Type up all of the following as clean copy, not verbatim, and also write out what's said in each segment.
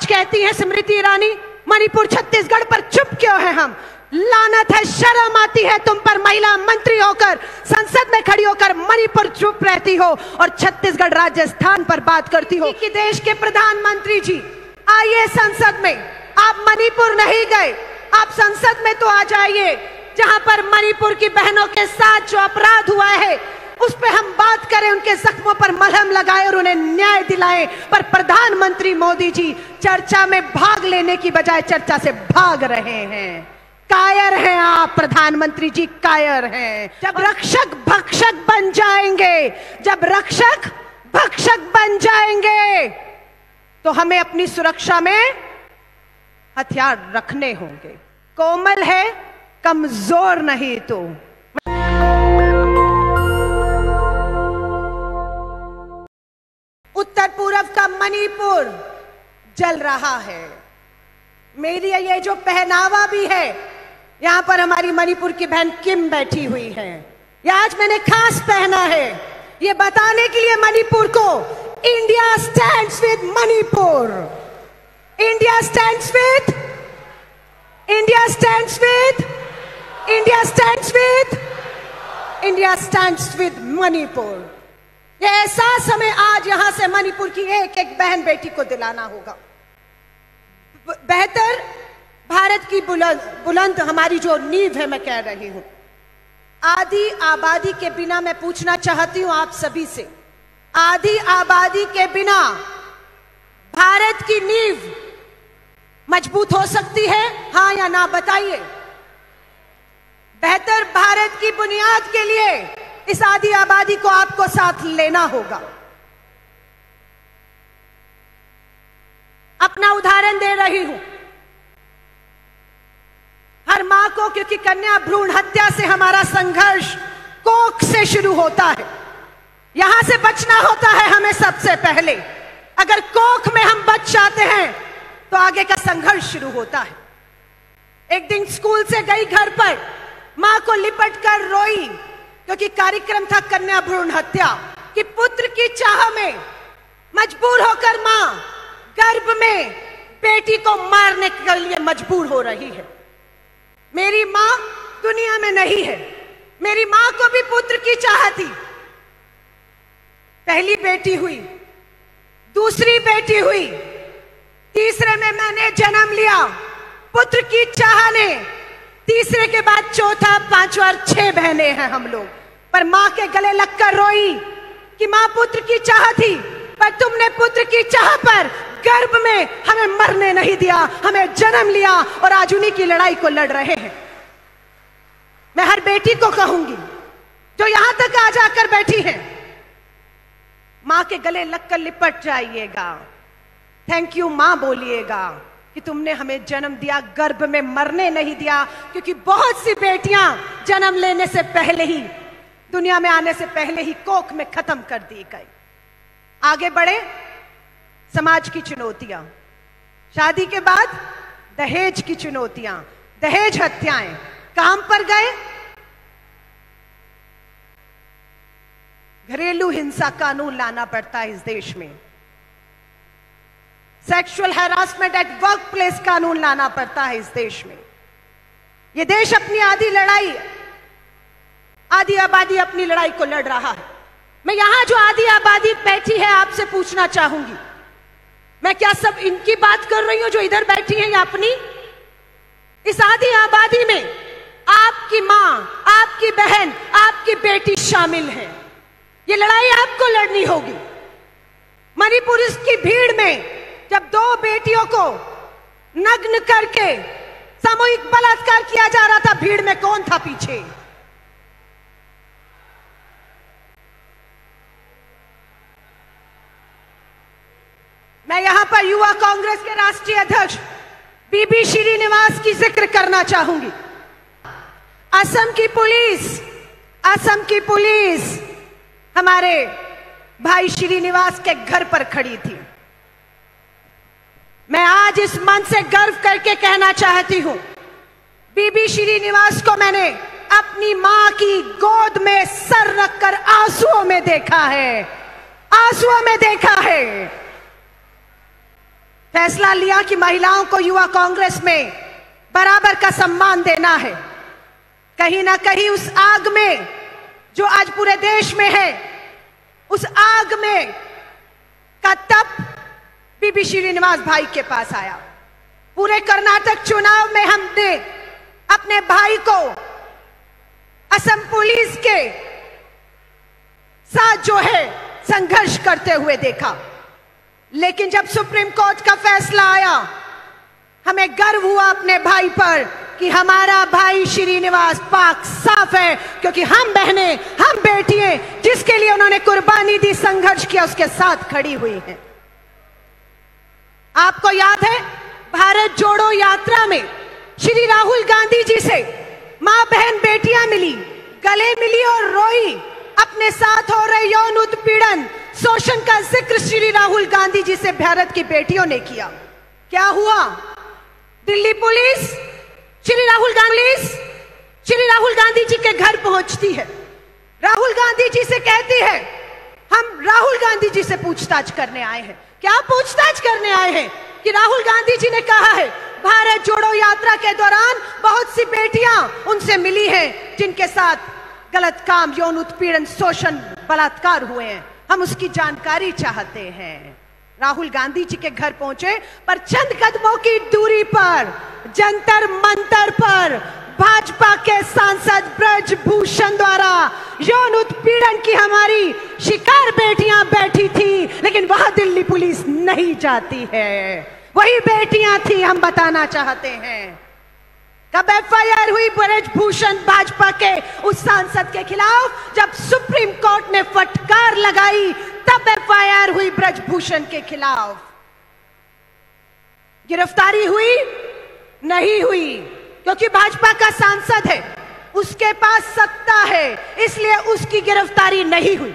आज कहती हैं स्मृति ईरानी, मणिपुर छत्तीसगढ़ पर चुप क्यों है हम? लानत है, शर्म आती है तुम पर, महिला मंत्री होकर संसद में खड़ी होकर मणिपुर चुप रहती हो और छत्तीसगढ़ राजस्थान पर बात करती हो। कि देश के प्रधानमंत्री जी आइए संसद में, आप मणिपुर नहीं गए, आप संसद में तो आ जाइए, जहां पर मणिपुर की बहनों के साथ जो अपराध हुआ है उस पे हम बात करें, उनके जख्मों पर मलहम लगाएं और उन्हें न्याय दिलाएं। पर प्रधानमंत्री मोदी जी चर्चा में भाग लेने की बजाय चर्चा से भाग रहे हैं। कायर हैं आप प्रधानमंत्री जी, कायर हैं। जब रक्षक भक्षक बन जाएंगे, जब रक्षक भक्षक बन जाएंगे तो हमें अपनी सुरक्षा में हथियार रखने होंगे। कोमल है, कमजोर नहीं। तो उत्तर पूर्व का मणिपुर जल रहा है। मेरी ये जो पहनावा भी है, यहां पर हमारी मणिपुर की बहन किम बैठी हुई है, ये आज मैंने खास पहना है ये बताने के लिए मणिपुर को, India stands with Manipur, India stands with, India stands with, India stands with, India stands with Manipur. ये एहसास हमें आज यहां से मणिपुर की एक एक बहन बेटी को दिलाना होगा। बेहतर भारत की बुलंद हमारी जो नींव है, मैं कह रही हूं, आधी आबादी के बिना मैं पूछना चाहती हूं आप सभी से, आधी आबादी के बिना भारत की नींव मजबूत हो सकती है, हां या ना? बताइए। बेहतर भारत की बुनियाद के लिए इस आधी आबादी को आपको साथ लेना होगा। अपना उदाहरण दे रही हूं, हर मां को, क्योंकि कन्या भ्रूण हत्या से हमारा संघर्ष कोख से शुरू होता है, यहां से बचना होता है हमें सबसे पहले। अगर कोख में हम बच जाते हैं तो आगे का संघर्ष शुरू होता है। एक दिन स्कूल से गई घर पर, मां को लिपट कर रोई, क्योंकि कार्यक्रम था कन्या भ्रूण हत्या कि पुत्र की चाह में मजबूर होकर मां गर्भ में बेटी को मारने के लिए मजबूर हो रही है। मेरी मां दुनिया में नहीं है, मेरी मां को भी पुत्र की चाह थी। पहली बेटी हुई, दूसरी बेटी हुई, तीसरे में मैंने जन्म लिया, पुत्र की चाह ने, तीसरे के बाद चौथा, पांचवा और 6 बहनें हैं हम लोग। पर मां के गले लगकर रोई कि मां पुत्र की चाह थी, पर तुमने पुत्र की चाह पर गर्भ में हमें मरने नहीं दिया, हमें जन्म लिया और आज उन्हीं की लड़ाई को लड़ रहे हैं। मैं हर बेटी को कहूंगी जो यहां तक आ जाकर बैठी है, मां के गले लगकर लिपट जाइएगा, थैंक यू मां बोलिएगा कि तुमने हमें जन्म दिया, गर्भ में मरने नहीं दिया। क्योंकि बहुत सी बेटियां जन्म लेने से पहले ही, दुनिया में आने से पहले ही कोख में खत्म कर दी गई। आगे बढ़े, समाज की चुनौतियां, शादी के बाद दहेज की चुनौतियां, दहेज हत्याएं, काम पर गए, घरेलू हिंसा कानून लाना पड़ता है इस देश में, sexual harassment at work place कानून लाना पड़ता है इस देश में। यह देश अपनी आधी लड़ाई, आधी आबादी अपनी लड़ाई को लड़ रहा है। मैं यहां जो आधी आबादी बैठी है आपसे पूछना चाहूंगी, मैं क्या सब इनकी बात कर रही हूं जो इधर बैठी है या अपनी? इस आधी आबादी में आपकी मां, आपकी बहन, आपकी बेटी शामिल है। ये लड़ाई आपको लड़नी होगी। मणिपुर की भीड़ में जब 2 बेटियों को नग्न करके सामूहिक बलात्कार किया जा रहा था, भीड़ में कौन था पीछे? मैं यहां पर युवा कांग्रेस के राष्ट्रीय अध्यक्ष बीबी श्रीनिवास की जिक्र करना चाहूंगी। असम की पुलिस हमारे भाई श्रीनिवास के घर पर खड़ी थी। मैं आज इस मंच से गर्व करके कहना चाहती हूं, बीबी श्रीनिवास को मैंने अपनी मां की गोद में सर रखकर आंसुओं में देखा है, आंसुओं में देखा है। फैसला लिया कि महिलाओं को युवा कांग्रेस में बराबर का सम्मान देना है। कहीं ना कहीं उस आग में जो आज पूरे देश में है, उस आग में का तप बीबी श्रीनिवास भाई के पास आया। पूरे कर्नाटक चुनाव में हमने अपने भाई को असम पुलिस के साथ जो है संघर्ष करते हुए देखा, लेकिन जब सुप्रीम कोर्ट का फैसला आया, हमें गर्व हुआ अपने भाई पर कि हमारा भाई श्रीनिवास पाक साफ है, क्योंकि हम बहनें, हम बेटियां जिसके लिए उन्होंने कुर्बानी दी, संघर्ष किया, उसके साथ खड़ी हुई हैं। आपको याद है भारत जोड़ो यात्रा में श्री राहुल गांधी जी से मां बहन बेटियां मिली, गले मिली और रोई। अपने साथ हो रहे यौन उत्पीड़न, शोषण का जिक्र श्री राहुल गांधी जी से भारत की बेटियों ने किया। क्या हुआ? दिल्ली पुलिस श्री राहुल गांधी जी के घर पहुंचती है, राहुल गांधी जी से कहती है हम राहुल गांधी जी से पूछताछ करने आए हैं। क्या पूछताछ करने आए हैं? कि राहुल गांधी जी ने कहा है भारत जोड़ो यात्रा के दौरान बहुत सी बेटियां उनसे मिली हैं जिनके साथ गलत काम, यौन उत्पीड़न, शोषण, बलात्कार हुए हैं, हम उसकी जानकारी चाहते हैं। राहुल गांधी जी के घर पहुंचे, पर चंद कदमों की दूरी पर जंतर मंतर पर भाजपा के सांसद ब्रजभूषण द्वारा यौन उत्पीड़न की हमारी शिकार बेटियां बैठी थी, लेकिन वहां दिल्ली पुलिस नहीं जाती है। वही बेटियां थी, हम बताना चाहते हैं। कब एफआईआर हुई ब्रजभूषण भाजपा के उस सांसद के खिलाफ? जब सुप्रीम कोर्ट ने फटकार लगाई, तब एफआईआर हुई ब्रजभूषण के खिलाफ। गिरफ्तारी हुई? नहीं हुई, क्योंकि भाजपा का सांसद है, उसके पास सत्ता है, इसलिए उसकी गिरफ्तारी नहीं हुई।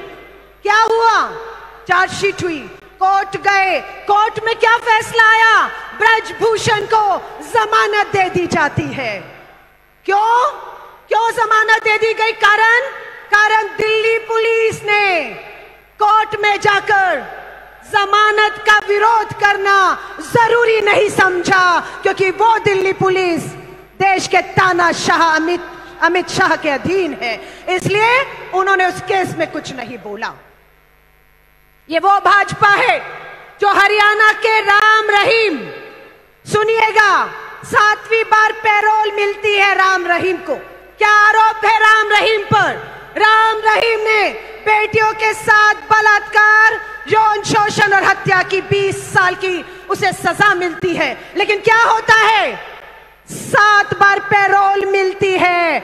क्या हुआ? चार्जशीट हुई, कोर्ट गए, कोर्ट में क्या फैसला आया? ब्रजभूषण को जमानत दे दी जाती है। क्यों जमानत दे दी गई? कारण दिल्ली पुलिस ने कोर्ट में जाकर जमानत का विरोध करना जरूरी नहीं समझा, क्योंकि वो दिल्ली पुलिस देश के तानाशाह अमित शाह के अधीन है, इसलिए उन्होंने उस केस में कुछ नहीं बोला। ये वो भाजपा है जो हरियाणा के राम रहीम, सुनिएगा, 7वीं बार पैरोल मिलती है राम रहीम को। क्या आरोप है राम रहीम पर? राम रहीम ने बेटियों के साथ बलात्कार, यौन शोषण और हत्या की 20 साल की उसे सजा मिलती है, लेकिन क्या होता है? 7 बार पैरोल मिलती है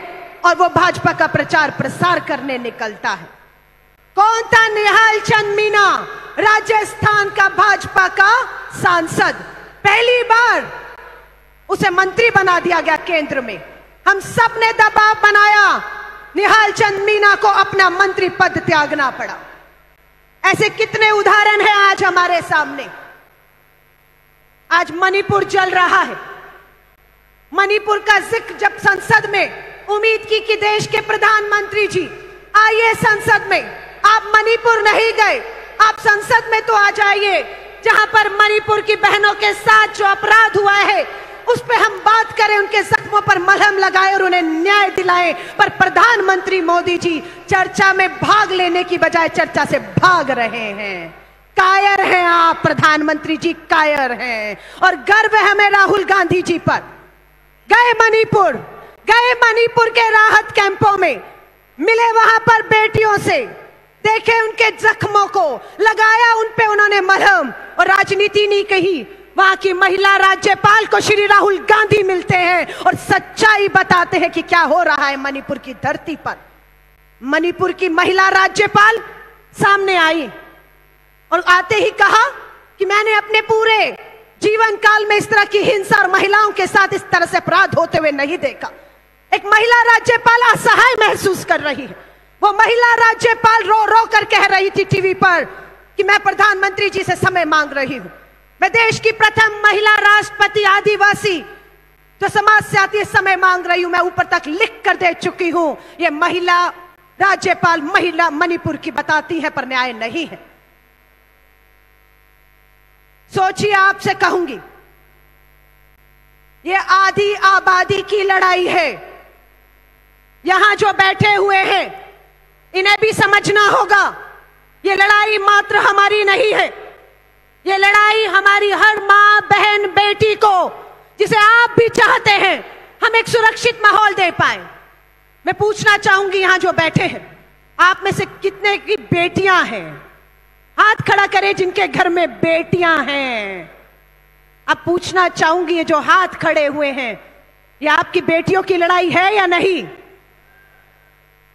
और वो भाजपा का प्रचार प्रसार करने निकलता है। कौन था? निहाल चंद मीना, राजस्थान का भाजपा का सांसद। पहली बार उसे मंत्री बना दिया गया केंद्र में। हम सब ने दबाव बनाया, निहाल चंद मीना को अपना मंत्री पद त्यागना पड़ा। ऐसे कितने उदाहरण हैं आज हमारे सामने। आज मणिपुर जल रहा है। मणिपुर का जिक्र जब संसद में उम्मीद की कि देश के प्रधानमंत्री जी आइए संसद में, आप मणिपुर नहीं गए, आप संसद में तो आ जाइए, जहां पर मणिपुर की बहनों के साथ जो अपराध हुआ है उस पर हम बात करें, उनके जख्मों पर मलहम लगाए और उन्हें न्याय दिलाएं। पर प्रधानमंत्री मोदी जी चर्चा में भाग लेने की बजाय चर्चा से भाग रहे हैं। कायर हैं आप प्रधानमंत्री जी, कायर हैं। और गर्व है हमें राहुल गांधी जी पर। गए मणिपुर के राहत कैंपों में, मिले वहां पर बेटियों से, देखे उनके जख्मों को, लगाया उन पे उन्होंने मलहम, और राजनीति नहीं कही। वहां की महिला राज्यपाल को श्री राहुल गांधी मिलते हैं और सच्चाई बताते हैं कि क्या हो रहा है मणिपुर की धरती पर। मणिपुर की महिला राज्यपाल सामने आई और आते ही कहा कि मैंने अपने पूरे जीवन काल में इस तरह की हिंसा और महिलाओं के साथ इस तरह से अपराध होते हुए नहीं देखा। एक महिला राज्यपाल असहाय महसूस कर रही है। वो महिला राज्यपाल रो रो कर कह रही थी टीवी पर कि मैं प्रधानमंत्री जी से समय मांग रही हूं। मैं देश की प्रथम महिला राष्ट्रपति आदिवासी जो समाज से आती है, समय मांग रही हूं। मैं ऊपर तक लिख कर दे चुकी हूं। ये महिला राज्यपाल महिला मणिपुर की बताती है, पर न्याय नहीं है। सोचिए, आपसे कहूंगी, ये आधी आबादी की लड़ाई है। यहां जो बैठे हुए हैं इन्हें भी समझना होगा, ये लड़ाई मात्र हमारी नहीं है, ये लड़ाई हमारी हर मां, बहन, बेटी को, जिसे आप भी चाहते हैं हम एक सुरक्षित माहौल दे पाए। मैं पूछना चाहूंगी, यहां जो बैठे हैं आप में से कितने की बेटियां हैं? हाथ खड़ा करें जिनके घर में बेटियां हैं। अब पूछना चाहूंगी, ये जो हाथ खड़े हुए हैं, ये आपकी बेटियों की लड़ाई है या नहीं?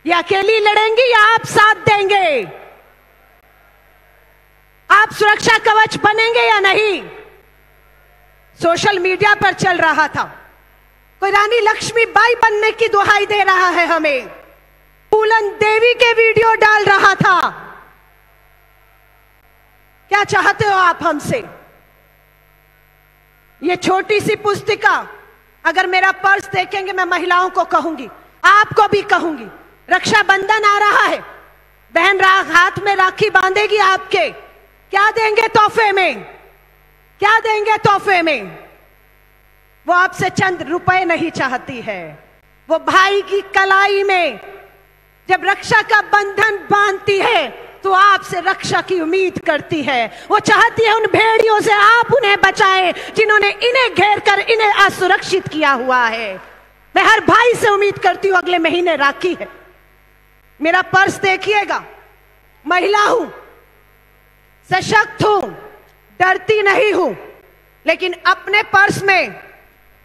ये अकेली लड़ेंगी या आप साथ देंगे? आप सुरक्षा कवच बनेंगे या नहीं? सोशल मीडिया पर चल रहा था, कोई रानी लक्ष्मीबाई बनने की दुहाई दे रहा है हमें, फूलन देवी के वीडियो डाल रहा था। क्या चाहते हो आप हमसे? ये छोटी सी पुस्तिका, अगर मेरा पर्स देखेंगे, मैं महिलाओं को कहूंगी, आपको भी कहूंगी, रक्षाबंधन आ रहा है, बहन हाथ में राखी बांधेगी आपके, क्या देंगे तोहफे में? क्या देंगे तोहफे में? वो आपसे चंद रुपए नहीं चाहती है, वो भाई की कलाई में जब रक्षा का बंधन बांधती है तो आपसे रक्षा की उम्मीद करती है। वो चाहती है उन भेड़ियों से आप उन्हें बचाएं जिन्होंने इन्हें घेर कर इन्हें असुरक्षित किया हुआ है। मैं हर भाई से उम्मीद करती हूं, अगले महीने राखी है, मेरा पर्स देखिएगा, महिला हूं, सशक्त हूं, डरती नहीं हूं, लेकिन अपने पर्स में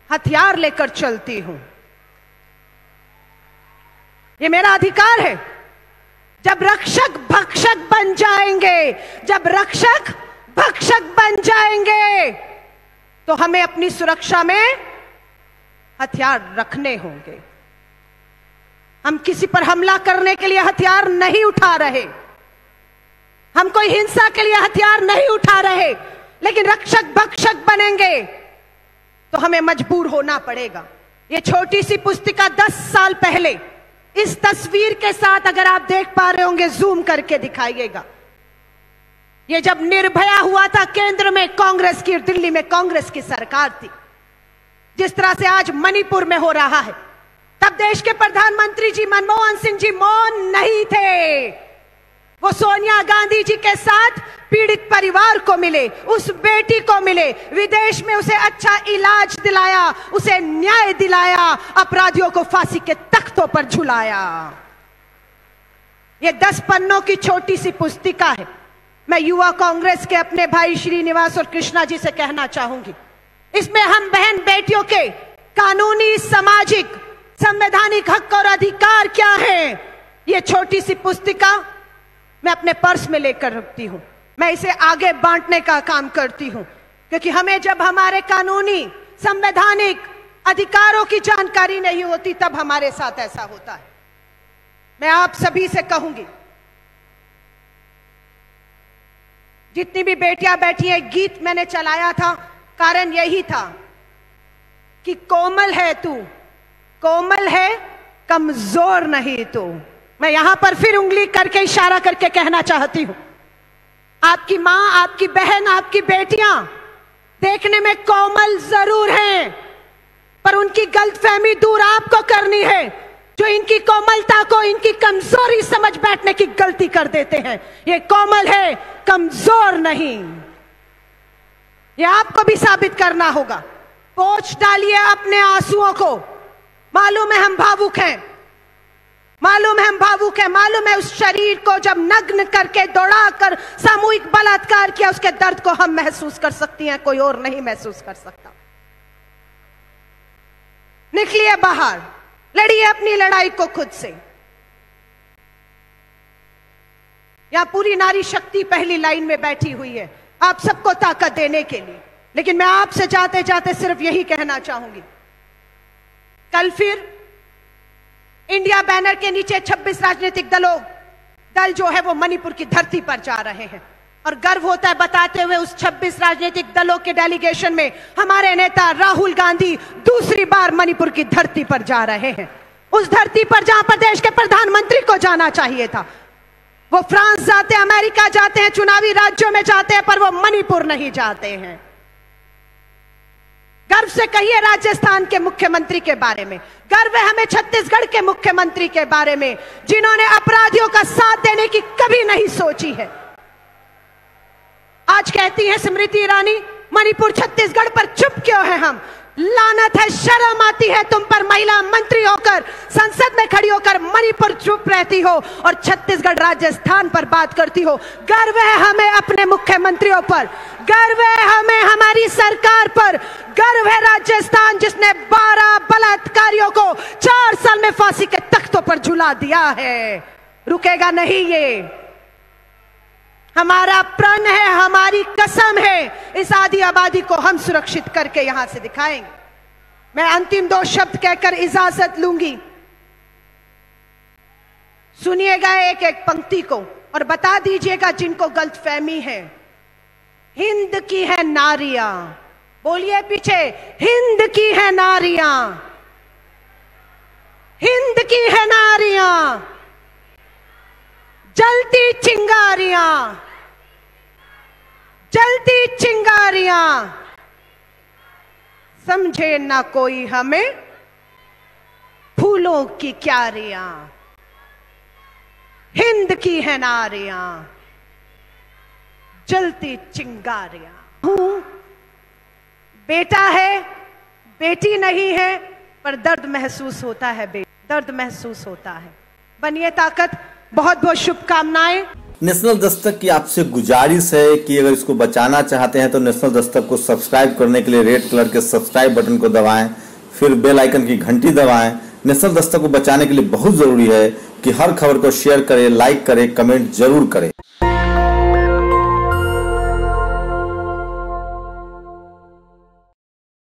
हथियार लेकर चलती हूं। ये मेरा अधिकार है। जब रक्षक भक्षक बन जाएंगे, जब रक्षक भक्षक बन जाएंगे, तो हमें अपनी सुरक्षा में हथियार रखने होंगे। हम किसी पर हमला करने के लिए हथियार नहीं उठा रहे, हम कोई हिंसा के लिए हथियार नहीं उठा रहे, लेकिन रक्षक भक्षक बनेंगे तो हमें मजबूर होना पड़ेगा। ये छोटी सी पुस्तिका 10 साल पहले, इस तस्वीर के साथ अगर आप देख पा रहे होंगे, जूम करके दिखाइएगा, ये जब निर्भया हुआ था केंद्र में कांग्रेस की, दिल्ली में कांग्रेस की सरकार थी, जिस तरह से आज मणिपुर में हो रहा है, तब देश के प्रधानमंत्री जी मनमोहन सिंह जी मौन नहीं थे। वो सोनिया गांधी जी के साथ पीड़ित परिवार को मिले, उस बेटी को मिले, विदेश में उसे अच्छा इलाज दिलाया, उसे न्याय दिलाया, अपराधियों को फांसी के तख्तों पर झुलाया। ये 10 पन्नों की छोटी सी पुस्तिका है। मैं युवा कांग्रेस के अपने भाई श्रीनिवास और कृष्णा जी से कहना चाहूंगी, इसमें हम बहन बेटियों के कानूनी, सामाजिक, संवैधानिक हक और अधिकार क्या हैं, ये छोटी सी पुस्तिका मैं अपने पर्स में लेकर रखती हूं। मैं इसे आगे बांटने का काम करती हूं, क्योंकि हमें जब हमारे कानूनी, संवैधानिक अधिकारों की जानकारी नहीं होती, तब हमारे साथ ऐसा होता है। मैं आप सभी से कहूंगी, जितनी भी बेटियां बैठी हैं, गीत मैंने चलाया था, कारण यही था कि कोमल है तू, कोमल है, कमजोर नहीं तू। मैं यहां पर फिर उंगली करके, इशारा करके कहना चाहती हूं, आपकी मां, आपकी बहन, आपकी बेटियां देखने में कोमल जरूर हैं, पर उनकी गलतफहमी दूर आपको करनी है, जो इनकी कोमलता को इनकी कमजोरी समझ बैठने की गलती कर देते हैं। ये कोमल है, कमजोर नहीं। ये आपको भी साबित करना होगा। पोंछ डालिए अपने आंसुओं को। मालूम है हम भावुक हैं, मालूम है हम भावुक हैं, मालूम है उस शरीर को जब नग्न करके दौड़ाकर सामूहिक बलात्कार किया, उसके दर्द को हम महसूस कर सकती हैं, कोई और नहीं महसूस कर सकता। निकलिए बाहर, लड़िए अपनी लड़ाई को खुद से। यहां पूरी नारी शक्ति पहली लाइन में बैठी हुई है आप सबको ताकत देने के लिए, लेकिन मैं आपसे जाते जाते सिर्फ यही कहना चाहूंगी, कल फिर इंडिया बैनर के नीचे 26 राजनीतिक दल जो है वो मणिपुर की धरती पर जा रहे हैं, और गर्व होता है बताते हुए उस 26 राजनीतिक दलों के डेलीगेशन में हमारे नेता राहुल गांधी दूसरी बार मणिपुर की धरती पर जा रहे हैं, उस धरती पर जहां पर देश के प्रधानमंत्री को जाना चाहिए था। वो फ्रांस जाते हैं, अमेरिका जाते हैं, चुनावी राज्यों में जाते हैं, पर वो मणिपुर नहीं जाते हैं। गर्व से कहिए राजस्थान के मुख्यमंत्री के बारे में, गर्व है हमें छत्तीसगढ़ के मुख्यमंत्री के बारे में, जिन्होंने अपराधियों का साथ देने की कभी नहीं सोची है। आज कहती है स्मृति ईरानी, मणिपुर छत्तीसगढ़ पर चुप क्यों है हम? लानत है, शर्म आती है तुम पर, महिला मंत्री होकर संसद में खड़ी होकर मणिपुर चुप रहती हो और छत्तीसगढ़ राजस्थान पर बात करती हो। गर्व है हमें अपने मुख्यमंत्रियों पर, गर्व है हमें हमारी सरकार पर, गर्व है राजस्थान जिसने 12 बलात्कारियों को 4 साल में फांसी के तख्तों पर झुला दिया है। रुकेगा नहीं ये, हमारा प्रण है, हमारी कसम है, इस आदि आबादी को हम सुरक्षित करके यहां से दिखाएंगे। मैं अंतिम 2 शब्द कहकर इजाजत लूंगी। सुनिएगा एक एक पंक्ति को और बता दीजिएगा जिनको गलतफहमी है। हिंद की है नारियां, बोलिए पीछे, हिंद की है नारियां, हिंद की है नारियां, जलती चिंगारियां, जलती चिंगारियां, समझे ना कोई हमें फूलों की क्यारियां, हिंद की है नारियां, जलती चिंगारियां। हूं, बेटा है, बेटी नहीं है, पर दर्द महसूस होता है, दर्द महसूस होता है। बनिए ताकत। बहुत बहुत शुभकामनाएं। नेशनल दस्तक की आपसे गुजारिश है कि अगर इसको बचाना चाहते हैं तो नेशनल दस्तक को सब्सक्राइब करने के लिए रेड कलर के सब्सक्राइब बटन को दबाएं, फिर बेल आइकन की घंटी दबाएं। नेशनल दस्तक को बचाने के लिए बहुत जरूरी है कि हर खबर को शेयर करें, लाइक करें, कमेंट जरूर करें।